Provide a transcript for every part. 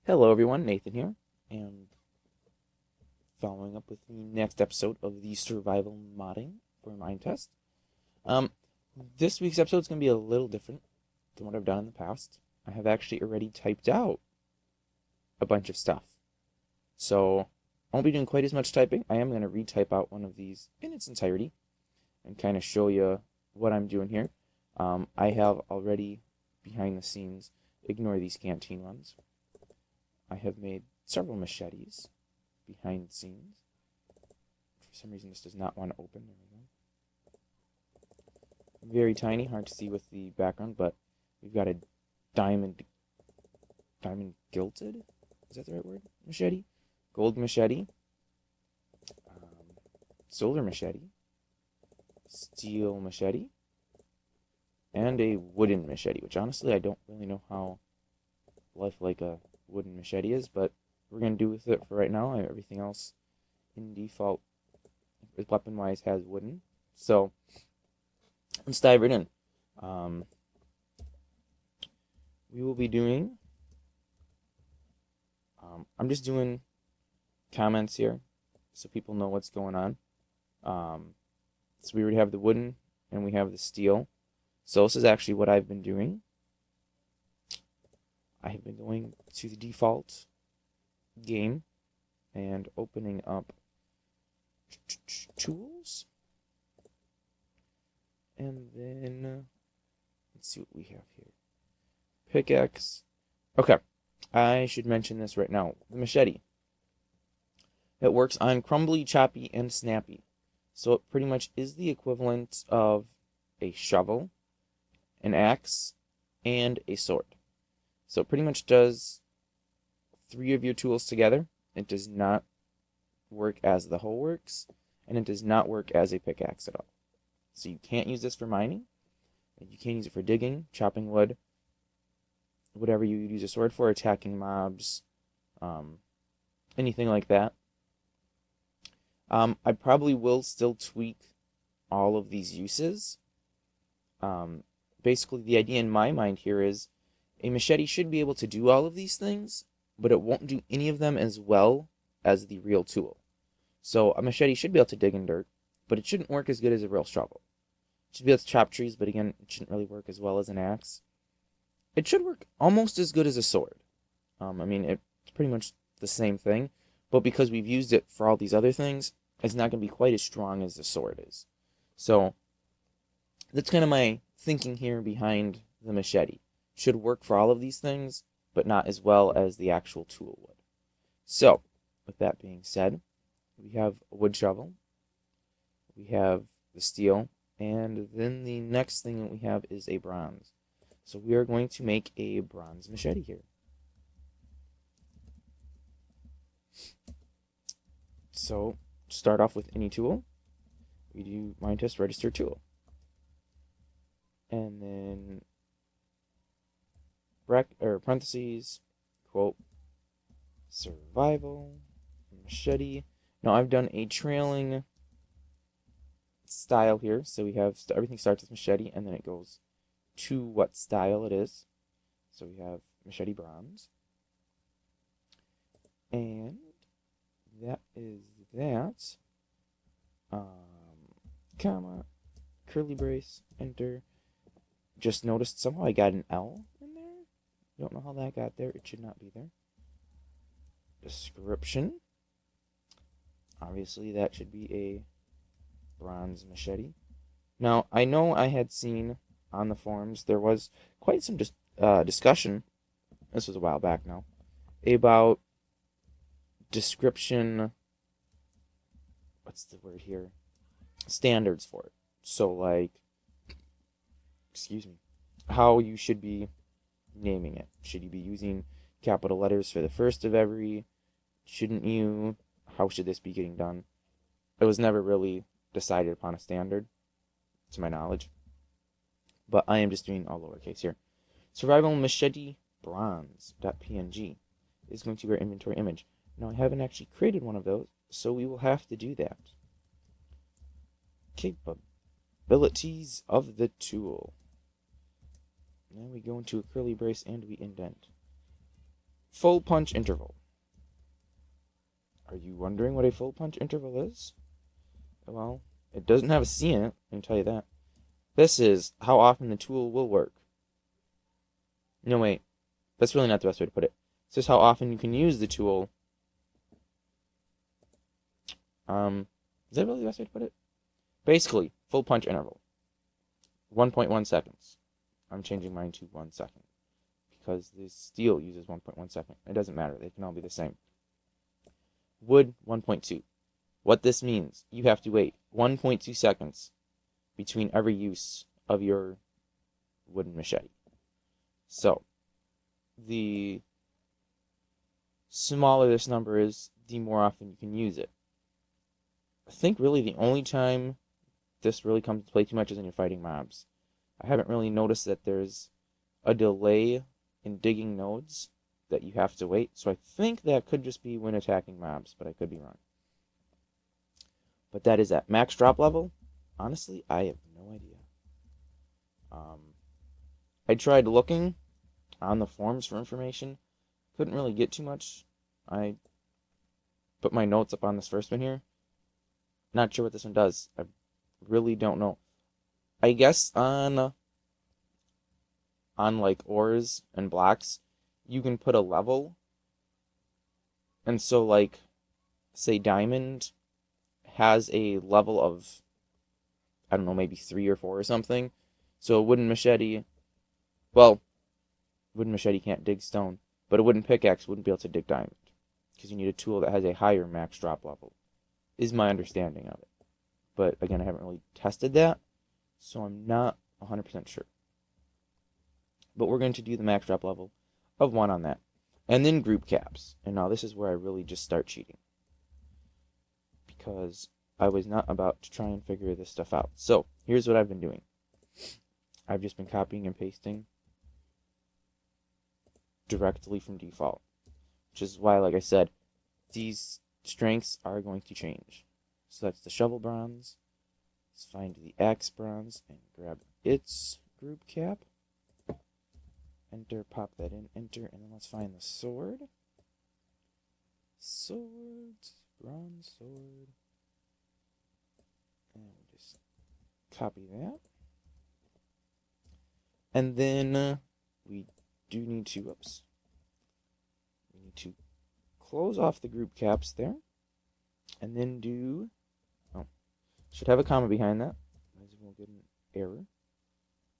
Hello everyone, Nathan here, and following up with the next episode of the survival modding for Minetest. Um, this week's episode is going to be a little different than what I've done in the past. I have actually already typed out a bunch of stuff, so I won't be doing quite as much typing. I am going to retype out one of these in its entirety and kind of show you what I'm doing here. I have already, behind the scenes, ignore these canteen ones. I have made several machetes behind the scenes. For some reason, this does not want to open. There we go. Very tiny, hard to see with the background, but we've got a diamond gilded. Is that the right word? Machete, gold machete, solar machete, steel machete, and a wooden machete. Which honestly, I don't really know how lifelike a wooden machete is, but we're going to do with it for right now. Everything else in default, weapon-wise, has wooden. So, let's dive right in. We will be doing... I'm just doing comments here, so people know what's going on. So we already have the wooden, and we have the steel. So this is actually what I've been doing. I have been going to the default game and opening up tools, and then let's see what we have here. Pickaxe. Okay, I should mention this right now. The machete. It works on crumbly, choppy, and snappy. So it pretty much is the equivalent of a shovel, an axe, and a sword. So it pretty much does 3 of your tools together. It does not work as the hoe works, and it does not work as a pickaxe at all. So you can't use this for mining. You can't use it for digging, chopping wood, whatever you use a sword for, attacking mobs, anything like that. I probably will still tweak all of these uses. Basically, the idea in my mind here is a machete should be able to do all of these things, but it won't do any of them as well as the real tool. So a machete should be able to dig in dirt, but it shouldn't work as good as a real shovel. It should be able to chop trees, but again, it shouldn't really work as well as an axe. It should work almost as good as a sword. I mean, it's pretty much the same thing, but because we've used it for all these other things, it's not going to be quite as strong as the sword is. So that's kind of my thinking here behind the machete. It should work for all of these things, but not as well as the actual tool would. So, with that being said, we have a wood shovel, we have the steel, and then the next thing that we have is a bronze. So we are going to make a bronze machete here. So, start off with any tool. We do Minetest register tool. And then parentheses, quote, survival, machete. Now I've done a trailing style here, so we have everything starts with machete, and then it goes to what style it is. So we have machete bronze, and that is that. Comma, curly brace, enter. Just noticed somehow I got an L in there. Don't know how that got there. It should not be there. Description. Obviously, that should be a bronze machete. Now, I know I had seen on the forums there was quite some discussion. This was a while back now, about description. What's the word here? Standards for it. So, like, excuse me, how you should be naming it. Should you be using capital letters for the first of every? Shouldn't you? How should this be getting done? It was never really decided upon a standard, to my knowledge. But I am just doing all lowercase here. Survival machete bronze.png is going to be our inventory image. Now, I haven't actually created one of those, so we will have to do that. Capabilities of the tool. Now we go into a curly brace and we indent. full punch interval. Are you wondering what a full punch interval is? Well, it doesn't have a C in it, I can tell you that. This is how often the tool will work. No, wait. That's really not the best way to put it. This is how often you can use the tool. Is that really the best way to put it? Basically, full punch interval. 1.1 seconds. I'm changing mine to 1 second because the steel uses 1.1 second. It doesn't matter. They can all be the same. Wood, 1.2. What this means, you have to wait 1.2 seconds between every use of your wooden machete. So, the smaller this number is, the more often you can use it. I think really the only time this really comes to play too much is when you're fighting mobs. I haven't really noticed that there's a delay in digging nodes that you have to wait, so I think that could just be when attacking mobs, but I could be wrong. But that is at max drop level. Honestly, I have no idea. I tried looking on the forums for information. Couldn't really get too much. I put my notes up on this first one here. Not sure what this one does. I really don't know. I guess on like ores and blocks, you can put a level. And so like, say diamond has a level of, I don't know, maybe 3 or 4 or something. So a wooden machete, well, wooden machete can't dig stone, but a wooden pickaxe wouldn't be able to dig diamond because you need a tool that has a higher max drop level, is my understanding of it. But again, I haven't really tested that, so I'm not 100% sure. But we're going to do the max drop level of 1 on that. And then group caps. And now this is where I really just start cheating, because I was not about to try and figure this stuff out. So here's what I've been doing. I've just been copying and pasting directly from default, which is why, like I said, these strengths are going to change. So that's the shovel bronze. Let's find the axe bronze and grab its group cap. Enter, pop that in, enter, and then let's find the sword. Swords, bronze sword. And just copy that. And then we do need to, we need to close off the group caps there. And then do, should have a comma behind that. Otherwise we'll get an error.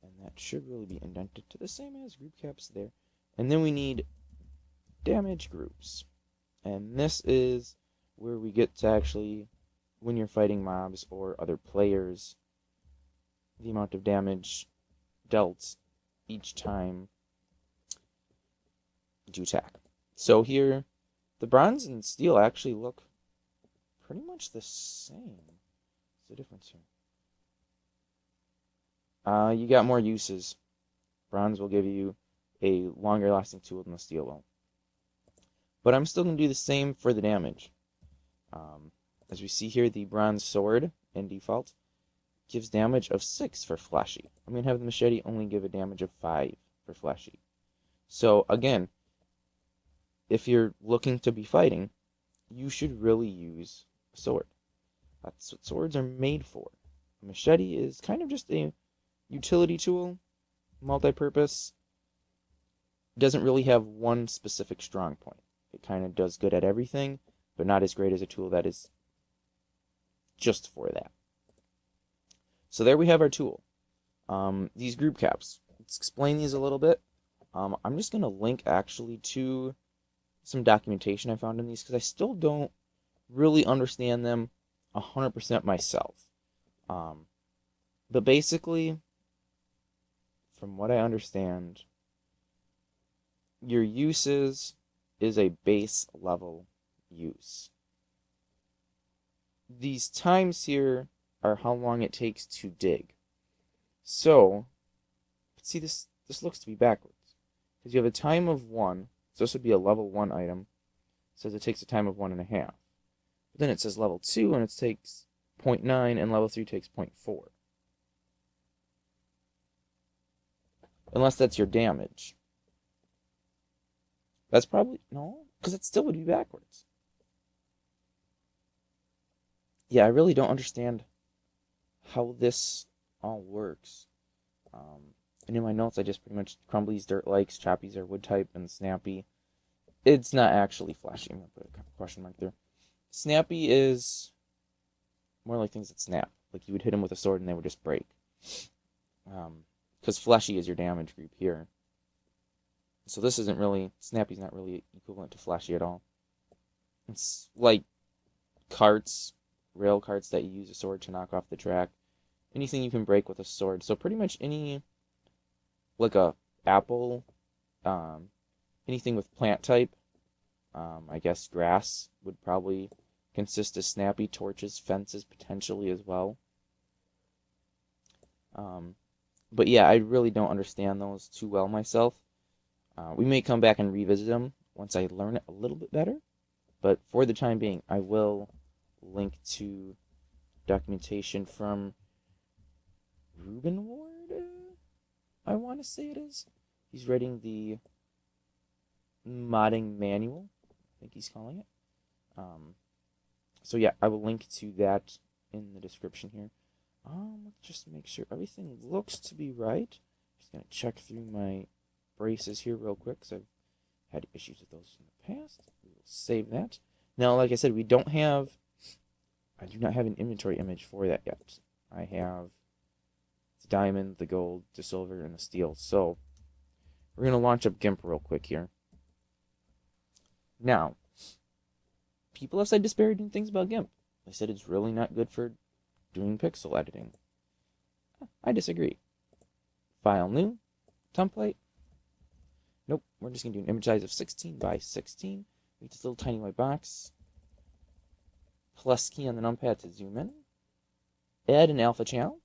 And that should really be indented to the same as group caps there. And then we need damage groups. And this is where we get to actually, when you're fighting mobs or other players, the amount of damage dealt each time you attack. So here, the bronze and steel actually look pretty much the same. What's the difference here? You got more uses. Bronze will give you a longer lasting tool than the steel will. But I'm still going to do the same for the damage. As we see here, the bronze sword in default gives damage of 6 for fleshy. I'm going to have the machete only give a damage of 5 for fleshy. So again, if you're looking to be fighting, you should really use a sword. That's what swords are made for. A machete is kind of just a utility tool, multi-purpose. Doesn't really have one specific strong point. It kind of does good at everything, but not as great as a tool that is just for that. So there we have our tool. These group caps. Let's explain these a little bit. I'm just going to link actually to some documentation I found in these because I still don't really understand them 100% myself. But basically, from what I understand, your uses is a base level use. These times here are how long it takes to dig. So, see, this looks to be backwards. Because you have a time of 1, so this would be a level 1 item. It says it takes a time of 1.5. But then it says level 2, and it takes 0.9, and level 3 takes 0.4. Unless that's your damage. That's probably, no, because it still would be backwards. Yeah, I really don't understand how this all works. And in my notes, I just pretty much Crumblies, Dirt Likes, Choppies are Wood type, and Snappy. It's not actually Flashy. I'm going to put a question mark there. Snappy is more like things that snap. Like you would hit them with a sword and they would just break. Because Fleshy is your damage group here. So this isn't really, Snappy's not really equivalent to Flashy at all. It's like carts, rail carts that you use a sword to knock off the track. Anything you can break with a sword. So pretty much any, like a apple, anything with plant type, I guess grass would probably consist of Snappy, torches, fences potentially as well. But yeah, I really don't understand those too well myself. We may come back and revisit them once I learn it a little bit better. But for the time being, I will link to documentation from Ruben Ward, I want to say it is. He's writing the modding manual, I think he's calling it. So yeah, I will link to that in the description here. Let's just make sure everything looks to be right. Just gonna check through my braces here real quick because I've had issues with those in the past. We will save that. Now, like I said, I do not have an inventory image for that yet. I have the diamond, the gold, the silver, and the steel. So we're gonna launch up GIMP real quick here. Now, people have said disparaging things about GIMP. They said it's really not good for doing pixel editing. I disagree. File new, template. Nope, we're just gonna do an image size of 16 by 16. Make this little tiny white box. Plus key on the numpad to zoom in. Add an alpha channel.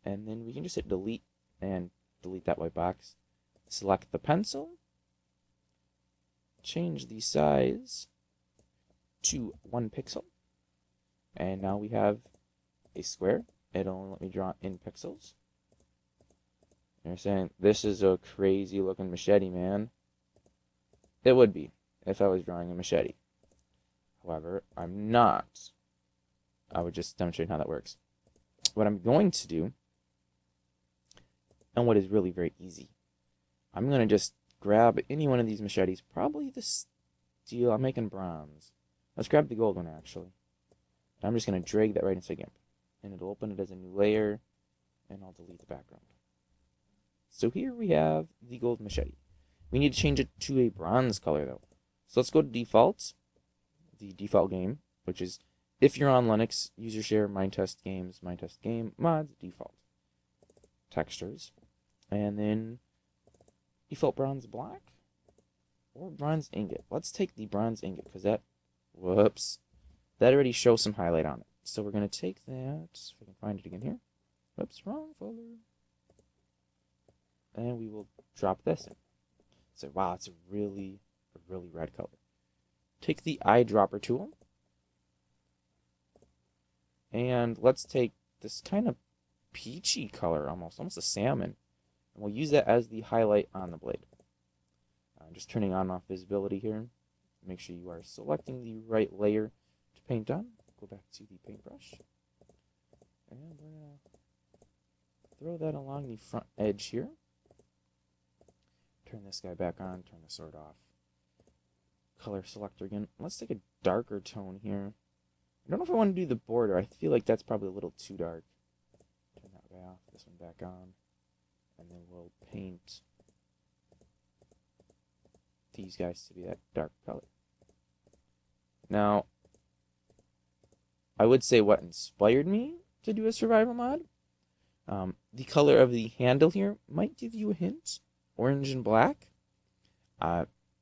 And then we can just hit delete and delete that white box. Select the pencil. Change the size to 1 pixel. And now we have a square. It'll only let me draw in pixels. You're saying, this is a crazy looking machete, man. It would be if I was drawing a machete. However, I'm not. I would just demonstrate how that works. What I'm going to do, and what is really very easy, I'm going to just grab any one of these machetes, probably the steel. I'm making bronze. Let's grab the gold one, actually. I'm just going to drag that right into GIMP. And it'll open it as a new layer, and I'll delete the background. So here we have the gold machete. We need to change it to a bronze color, though. So let's go to defaults, the default game, which is, if you're on Linux, user share, Minetest games, Minetest game, mods, default. Textures. And then default bronze black or bronze ingot. Let's take the bronze ingot because that already shows some highlight on it. So we're going to take that, if I can find it again here. Whoops, wrong folder. And we will drop this in. So wow, it's a really red color. Take the eyedropper tool. And let's take this kind of peachy color, almost a salmon. And we'll use that as the highlight on the blade. Just turning on and off visibility here. Make sure you are selecting the right layer to paint on. Go back to the paintbrush. And we're going to throw that along the front edge here. Turn this guy back on, turn the sword off. Color selector again. Let's take a darker tone here. I don't know if I want to do the border. I feel like that's probably a little too dark. Turn that guy off, this one back on. And then we'll paint these guys to be that dark color. Now, I would say what inspired me to do a survival mod. The color of the handle here might give you a hint. Orange and black.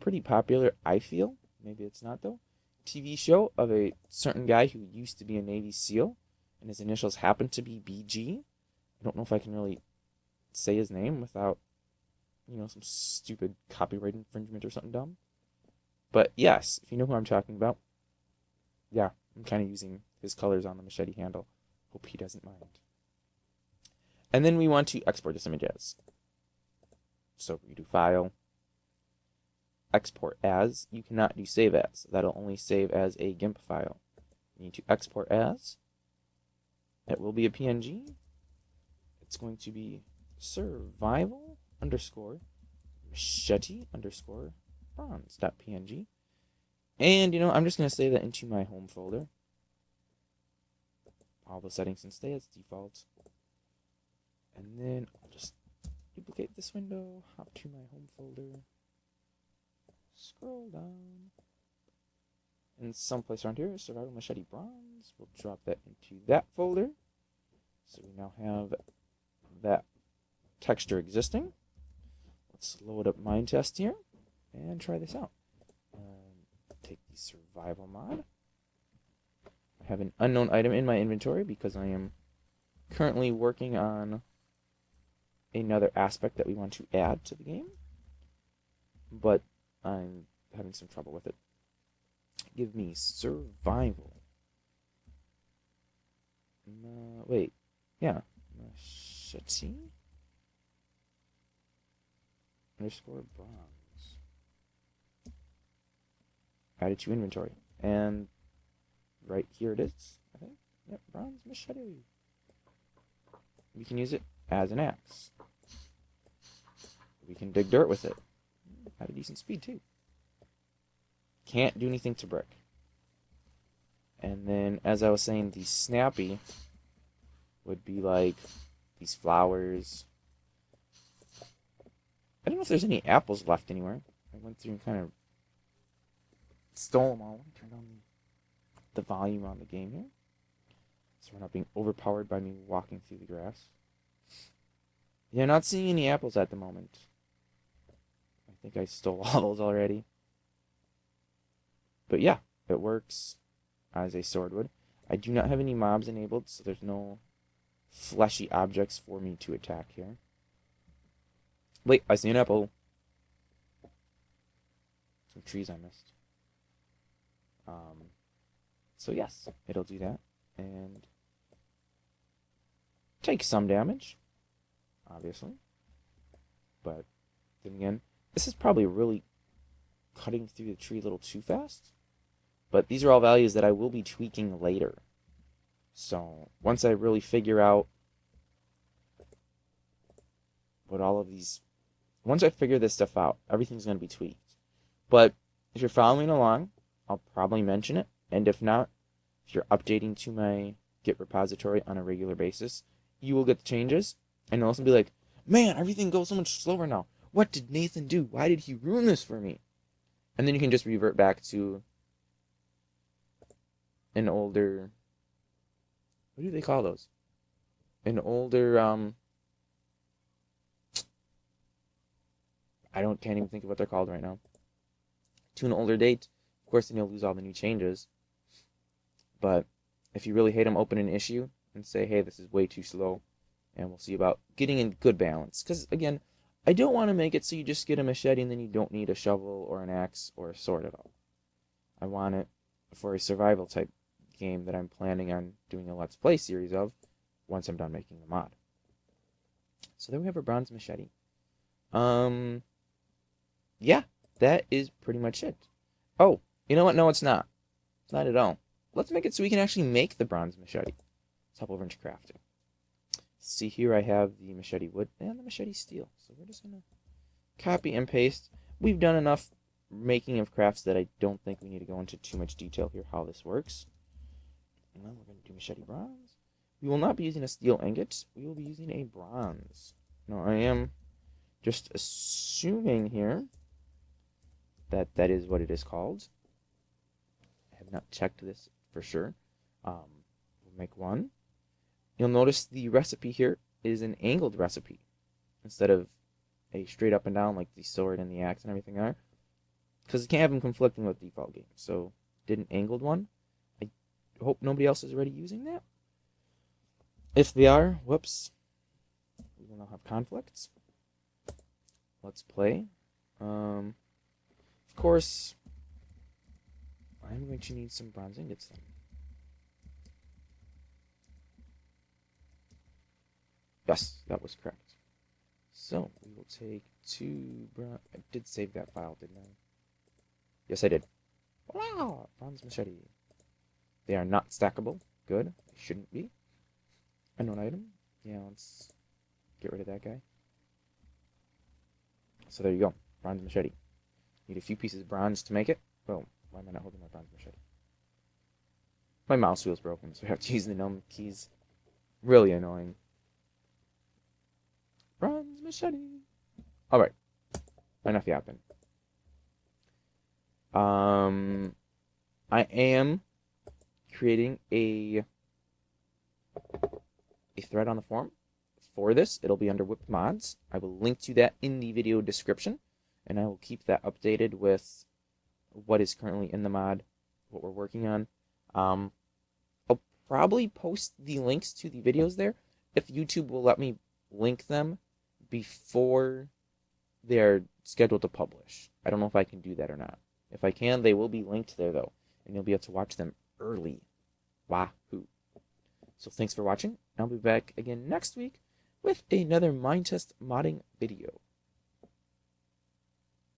Pretty popular, I feel. Maybe it's not, though. TV show of a certain guy who used to be a Navy SEAL, and his initials happen to be BG. I don't know if I can really say his name without, some stupid copyright infringement or something dumb. But yes, if you know who I'm talking about, yeah, I'm kind of using his colors on the machete handle. Hope he doesn't mind. And then we want to export this image as. So we do File, export as. You cannot do save as. That'll only save as a GIMP file. You need to export as. It will be a PNG. It's going to be survival underscore machete underscore bronze.png. And, I'm just going to save that into my home folder. All the settings can stay as default. And then I'll just duplicate this window, hop to my home folder, scroll down, and someplace around here, survival machete bronze. We'll drop that into that folder. So we now have that texture existing. Let's load up Minetest here and try this out. Take the survival mod. I have an unknown item in my inventory because I am currently working on another aspect that we want to add to the game, but I'm having some trouble with it. Give me survival. Wait, yeah, machete underscore bronze. Added to inventory, and right here it is, I think. Yep, bronze machete. We can use it as an axe. We can dig dirt with it. Had a decent speed too. Can't do anything to brick. And then, as I was saying, the snappy would be like these flowers. I don't know if there's any apples left anywhere. I went through and kind of stole them all. Turned on the volume on the game here, so we're not being overpowered by me walking through the grass. Yeah, not seeing any apples at the moment. I think I stole all those already. But yeah, it works as a sword would. I do not have any mobs enabled, so there's no fleshy objects for me to attack here. Wait, I see an apple. Some trees I missed. So yes, it'll do that. And take some damage, obviously. But then again, this is probably really cutting through the tree a little too fast. But these are all values that I will be tweaking later. So once I really figure out what all of these... Once I figure this stuff out, everything's going to be tweaked. But if you're following along, I'll probably mention it. And if not, if you're updating to my Git repository on a regular basis, you will get the changes. And you'll also be like, man, everything goes so much slower now. What did Nathan do? Why did he ruin this for me? And then you can just revert back to an older... What do they call those? An older, can't even think of what they're called right now. To an older date. Of course, then you'll lose all the new changes. But if you really hate them, open an issue and say, hey, this is way too slow. And we'll see about getting in good balance. Because, again, I don't want to make it so you just get a machete and then you don't need a shovel or an axe or a sword at all. I want it for a survival type game that I'm planning on doing a Let's Play series of once I'm done making the mod. So there we have a bronze machete. Yeah, that is pretty much it. Oh, you know what? No, it's not. It's not at all. Let's make it so we can actually make the bronze machete. Let's hop over into crafting. See, here I have the machete wood and the machete steel. So we're just going to copy and paste. We've done enough making of crafts that I don't think we need to go into too much detail here how this works. And then we're going to do machete bronze. We will not be using a steel ingot. We will be using a bronze. Now, I am just assuming here that that is what it is called. I have not checked this for sure. We'll make one. You'll notice the recipe here is an angled recipe instead of a straight up and down like the sword and the axe and everything are. Because you can't have them conflicting with default games. So, did an angled one. I hope nobody else is already using that. If they are, whoops. We will now have conflicts. Let's play. Of course, I'm going to need some bronze ingots then. Yes, that was correct. So, we will take 2 bronze... I did save that file, didn't I? Yes, I did. Wow, bronze machete. They are not stackable. Good. They shouldn't be. Unknown item. Yeah, let's get rid of that guy. So there you go. Bronze machete. Need a few pieces of bronze to make it. Boom. Why am I not holding my bronze machete? My mouse wheel's broken, so I have to use the numb keys. Really annoying. Bronze machete. Alright. Enough yapping. I am creating a thread on the forum for this. It'll be under Whipped Mods. I will link to that in the video description, and I will keep that updated with what is currently in the mod, what we're working on. I'll probably post the links to the videos there if YouTube will let me link them before they're scheduled to publish. I don't know if I can do that or not. If I can, they will be linked there though, and you'll be able to watch them early. Wahoo! So thanks for watching. I'll be back again next week with another Minetest modding video.